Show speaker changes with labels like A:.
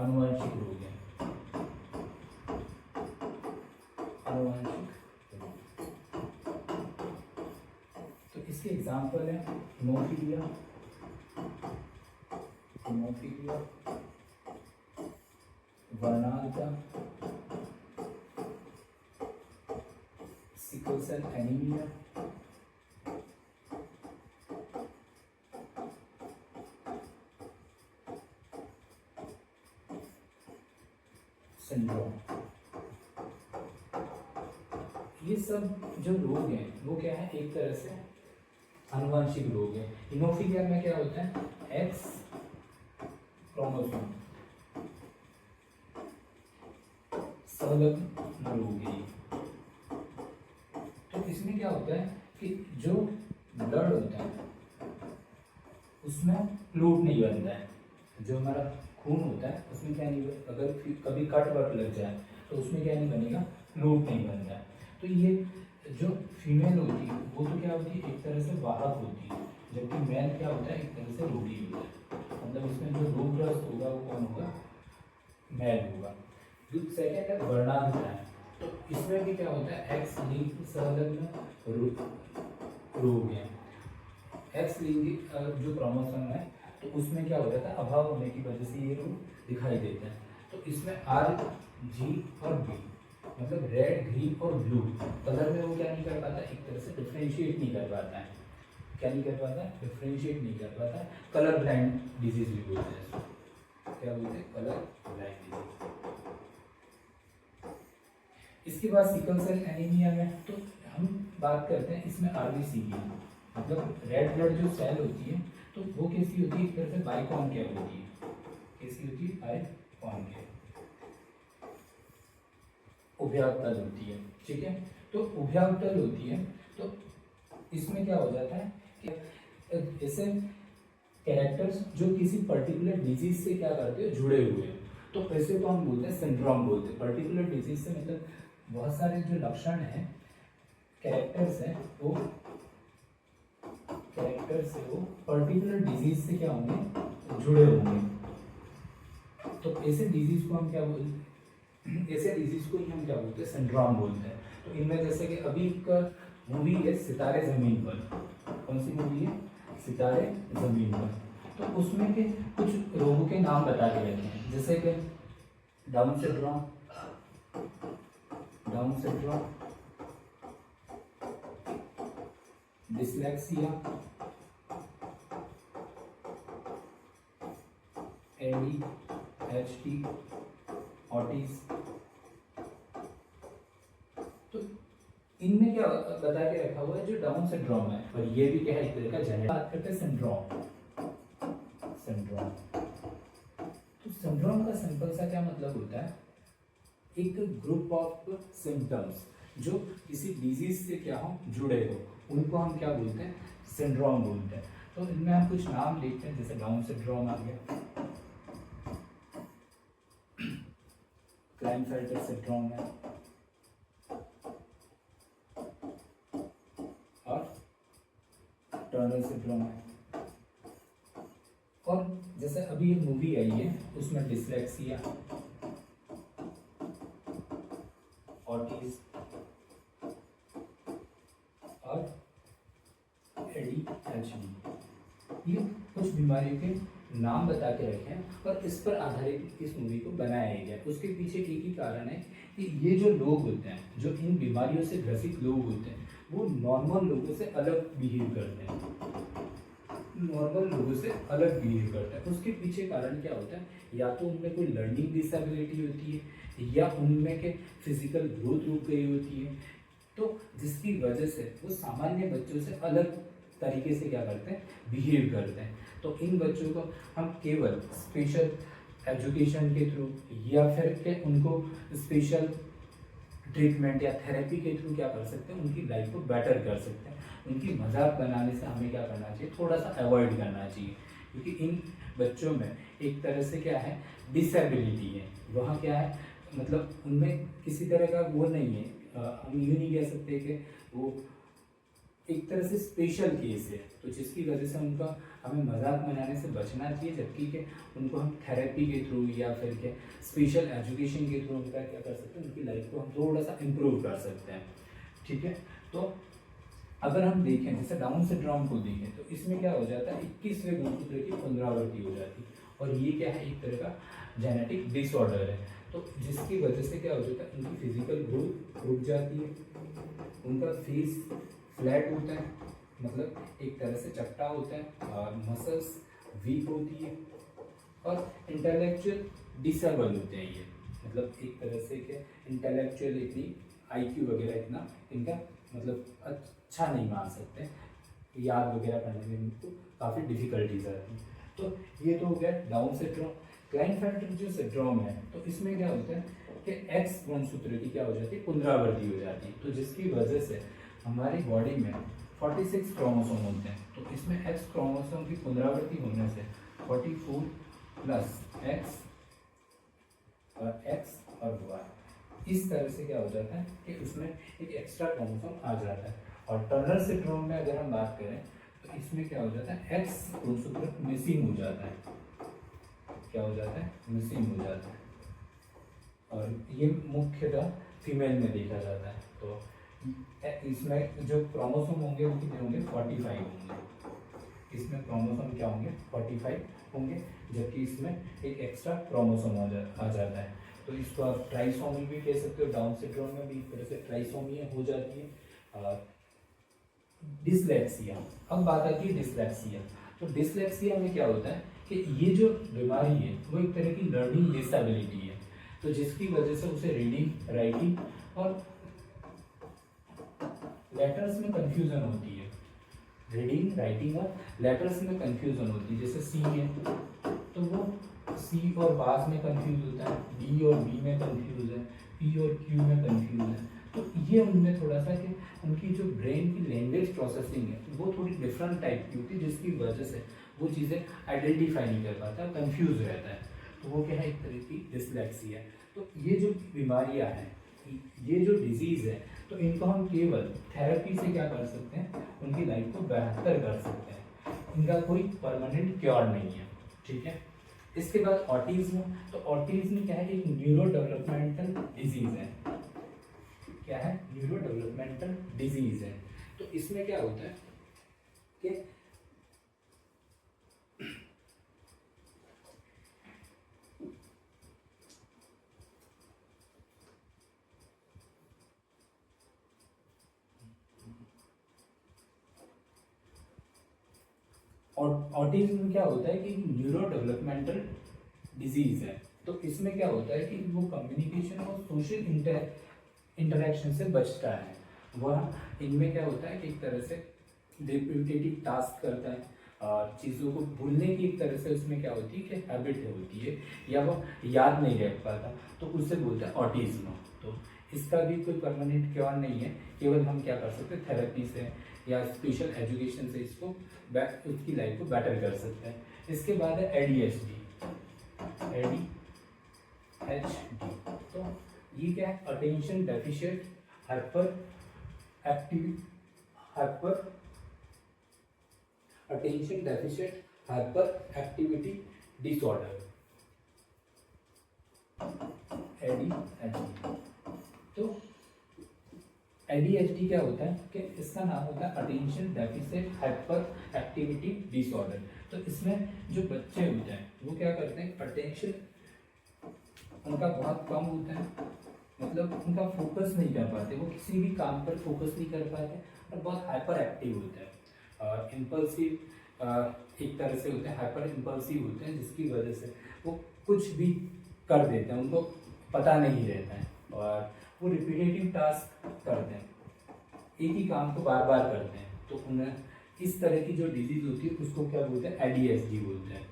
A: आनुवंशिक रोग है, आनुवंशिक रोग। तो इसके एग्जाम्पल है हीमोफीलिया, हीमोफीलिया, वर्नालता, सिकल सेल एनीमिया, सिंड्रोम। ये सब जो रोग हैं वो क्या है, एक तरह से आनुवंशिक रोग है। हीमोफीलिया में क्या होता है, एक्स क्रोमोसोम संलग्न रोग है। तो इसमें क्या होता है कि जो ब्लड होता है उसमें फ्लूइड नहीं बनता है। जो हमारा खून होता है उसमें क्या नहीं, अगर कभी कट वट लग जाए तो उसमें क्या नहीं बनेगा, फ्लूइड नहीं बनता है। तो ये जो फीमेल होती है वो तो क्या होती है, एक तरह से वाहक होती है, जबकि मेल क्या होता है, एक तरह से रोगी होता है। मतलब इसमें जो रोगग्रस्त होगा वो कौन होगा, मेल होगा। सेकेंड है वर्णांतर है। तो इसमें भी क्या होता है, एक्स लिंक संलग्न रोग है। एक्स लिंक जो क्रोमोसोम है तो उसमें क्या हो जाता है, अभाव होने की वजह से ये रोग दिखाई देते हैं। तो इसमें आर, जी और बी, मतलब रेड, ग्रीन और ब्लू कलर में वो क्या नहीं कर पाता, एक तरह से डिफ्रेंशिएट नहीं कर पाता है। क्या नहीं कर पाता, डिफ्रेंशिएट नहीं कर पाता। कलर ब्लाइंड डिजीज भी बोलते हैं इसको। क्या बोलते हैं, कलर ब्लाइंड डिजीज। इसके बाद सिकल सेल एनीमिया में तो हम बात करते हैं इसमें आरबीसी की, मतलब रेड ब्लड जो सेल होती है तो वो कैसी होती है, एक तरह से बाइकॉन्केव होती है। कैसी होती है, बाइकॉन्केव, उभयातल होती है। ठीक है, तो उभयातल होती है तो इसमें क्या हो जाता है कि ऐसे कैरेक्टर्स जो किसी पर्टिकुलर डिजीज से क्या करते हैं, जुड़े हुए हैं, तो ऐसे को हम बोलते हैं सिंड्रोम बोलते हैं। पर्टिकुलर डिजीज से मतलब बहुत सारे जो लक्षण हैं, कैरेक्टर्स हैं, वो कैरेक्टर्स है वो पर्टिकुलर डिजीज से क्या होंगे, जुड़े होंगे। तो ऐसे डिजीज को हम क्या बोलते हैं, ऐसे डिजीज को ही हम क्या बोलते हैं, सिंड्रोम बोलते हैं। तो इनमें जैसे कि अभी एक मूवी है सितारे जमीन पर, कौन सी मूवी है, सितारे जमीन पर। तो उसमें के कुछ रोगों के नाम बता के रखे हैं, जैसे कि down syndrome, down syndrome, dyslexia, ADHD, autism. तो इनमें क्या बता के रखा हुआ है, जो डाउन सिंड्रोम है, और ये भी क्या है, एक तरह का जेनेटिक। बात करते हैं सिंड्रोम, सिंड्रोम। तो सिंड्रोम का सिंपल सा क्या मतलब होता है, एक ग्रुप ऑफ सिम्टम्स जो किसी डिजीज से क्या हो, जुड़े हो, उनको हम क्या बोलते हैं, सिंड्रोम बोलते हैं। तो इनमें हम कुछ नाम लिखते हैं, जैसे डाउन सिंड्रोम आ गया, क्लाइनफेल्टर सिंड्रोम है, और टर्नर सिंड्रोम है। और जैसे अभी एक मूवी आई है उसमें डिसलेक्सिया, ऑटिज्म और ADHD, ये कुछ बीमारियों के नाम बता के रखे हैं और इस पर आधारित इस मूवी को बनाया गया। उसके पीछे एक ही कारण है कि ये जो लोग होते हैं, जो इन बीमारियों से ग्रसित लोग होते हैं, वो नॉर्मल लोगों से अलग बिहेव करते हैं, नॉर्मल लोगों से अलग बिहेव करते हैं। उसके पीछे कारण क्या होता है, या तो उनमें कोई लर्निंग डिसेबिलिटी होती है, या उनमें के फिजिकल ग्रोथ रुक गई होती है, तो जिसकी वजह से वो सामान्य बच्चों से अलग तरीके से क्या करते हैं, बिहेव करते हैं। तो इन बच्चों को हम केवल स्पेशल एजुकेशन के थ्रू या फिर के उनको स्पेशल ट्रीटमेंट या थेरेपी के थ्रू क्या कर सकते हैं, उनकी लाइफ को बेटर कर सकते हैं। उनकी मजाक बनाने से हमें क्या करना चाहिए, थोड़ा सा अवॉइड करना चाहिए, क्योंकि इन बच्चों में एक तरह से क्या है, डिसेबिलिटी है। वहाँ क्या है, मतलब उनमें किसी तरह का वो नहीं है, हम यूँ नहीं कह सकते कि वो एक तरह से स्पेशल केस है, तो जिसकी वजह से उनका हमें मजाक बनाने से बचना चाहिए, जबकि के उनको हम थेरेपी के थ्रू या फिर के स्पेशल एजुकेशन के थ्रू उनका क्या कर सकते हैं, उनकी लाइफ को हम थोड़ा सा इम्प्रूव कर सकते हैं। ठीक है, तो अगर हम देखें जैसे डाउन सिंड्रोम को देखें तो इसमें क्या हो जाता है, 21वें गुणसूत्र की पुनरावृत्ति हो जाती है, और ये क्या है, एक तरह का जेनेटिक डिसऑर्डर है। तो जिसकी वजह से क्या हो जाता है, उनकी फिजिकल ग्रोथ रुक जाती है, उनका फेस फ्लैट होता है, मतलब एक तरह से चपटा होता है, और मसल्स वीक होती है, और इंटेलेक्चुअल डिसेबल होते हैं ये, मतलब एक तरह से क्या इंटेलेक्चुअल इतनी आईक्यू वगैरह इतना इनका मतलब अच्छा नहीं मान सकते, याद वगैरह करने में इनको काफ़ी डिफिकल्टीज आती हैं। तो ये तो हो गया डाउन सिंड्रोम। क्लाइनफेल्टर जो सिंड्रोम है, तो इसमें क्या होता है कि एक्स गुणसूत्र की क्या हो जाती है, पुनरावृत्ति हो जाती है, तो जिसकी वजह से हमारी बॉडी में 46 क्रोमोसोम होते हैं, तो इसमें एक्स क्रोमोसोम की पुनरावृत्ति होने से 44 प्लस एक्स और वाई, इस तरह से क्या हो जाता है कि उसमें एक एक्स्ट्रा क्रोमोसोम आ जाता है। और टर्नर सिंड्रोम में अगर हम बात करें तो इसमें क्या हो जाता है, एक्स गुणसूत्र मिसिंग हो जाता है, क्या हो जाता है, मिसिंग हो जाता है, और ये मुख्यतः फीमेल में देखा जाता है। तो इसमें जो क्रोमोसोम होंगे वो कितने होंगे, 45 होंगे, इसमें क्रोमोसोम क्या होंगे, 45 होंगे, जबकि इसमें एक एक्स्ट्रा क्रोमोसोम आ जाता है। तो इसको आप ट्राइसोमी भी कह सकते हो, डाउन सिंड्रोम में भी इस तरह से ट्राइसोमी हो जाती है। डिसलेक्सिया, अब बात आती है डिसलेक्सिया। तो डिसलेक्सिया में क्या होता है कि ये जो बीमारी है वो एक तरह की लर्निंग डिसेबिलिटी है, तो जिसकी वजह से उसे रीडिंग, राइटिंग और लेटर्स में कंफ्यूजन होती है, रीडिंग, राइटिंग और लेटर्स में कंफ्यूजन होती है। जैसे सी है तो वो सी और बास में कंफ्यूज होता है, डी और बी में कंफ्यूज है, पी और क्यू में कंफ्यूज है। तो ये उनमें थोड़ा सा कि उनकी जो ब्रेन की लैंग्वेज प्रोसेसिंग है वो थोड़ी डिफरेंट टाइप की होती है, जिसकी वजह से वो चीज़ें आइडेंटिफाई नहीं कर पाता, कंफ्यूज रहता है, तो वो क्या है, एक तरह की डिसलेक्सिया है। तो ये जो बीमारियां हैं, ये जो डिजीज़ है, तो इनको हम केवल थेरेपी से क्या कर सकते हैं, उनकी लाइफ को बेहतर कर सकते हैं, इनका कोई परमानेंट क्योर नहीं है। ठीक है, इसके बाद ऑटिज्म। तो ऑटिज्म क्या है, एक न्यूरो डेवलपमेंटल डिजीज है, क्या है, न्यूरो डेवलपमेंटल डिजीज है। तो इसमें क्या होता है कि ऑटिज्म में क्या होता है कि न्यूरो डेवलपमेंटल डिजीज है। तो इसमें क्या होता है कि वो कम्युनिकेशन और सोशल इंटरेक्शन से बचता है। वह इनमें क्या होता है कि एक तरह से रिपीटेटिव टास्क करता है, और चीज़ों को भूलने की एक तरह से उसमें क्या होती है कि हैबिट होती है, या वो याद नहीं रख पाता, तो उससे बोलते हैं ऑटिज्म। तो इसका भी कोई परमानेंट क्योर नहीं है, केवल हम क्या कर सकते हैं, थेरेपी से या स्पेशल एजुकेशन से इसको उसकी लाइफ को बेटर कर सकते हैं। इसके बाद है ADHD। तो ये क्या है, attention deficient hyper attention deficient hyper activity disorder, ADHD। तो ADHD क्या होता है कि इसका नाम होता है attention deficit hyper activity disorder. तो इसमें जो बच्चे होते हैं वो क्या करते हैं, अटेंशन उनका बहुत कम होता है, मतलब उनका फोकस नहीं कर पाते, वो किसी भी काम पर फोकस नहीं कर पाते, और बहुत हाइपर एक्टिव होते हैं, और इम्पल्सिव एक तरह से होते हैं, हाइपर इम्पल्सिव होते हैं, जिसकी वजह से वो कुछ भी कर देते हैं, उनको पता नहीं रहता है, और वो रिपीटेटिव टास्क करते हैं, एक ही काम को बार बार करते हैं। तो उन्हें इस तरह की जो डिजीज होती है उसको क्या बोलते हैं, ADHD बोलते हैं।